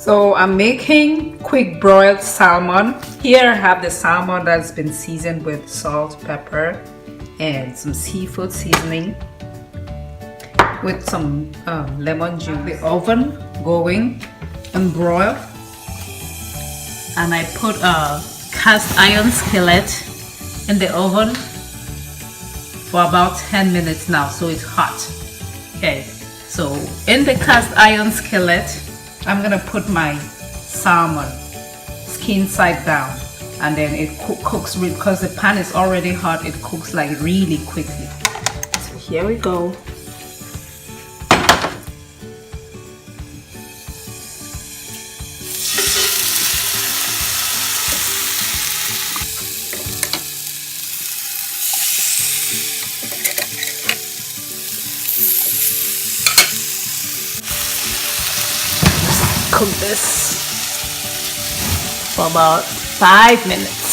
So I'm making quick broiled salmon. Here I have the salmon that's been seasoned with salt, pepper, and some seafood seasoning with some lemon juice. The oven going and broil. And I put a cast iron skillet in the oven for about 10 minutes now, so it's hot. Okay, so in the cast iron skillet, I'm gonna put my salmon skin side down, and then it cooks because the pan is already hot. It cooks like really quickly. So here we go. Cook this for about 5 minutes.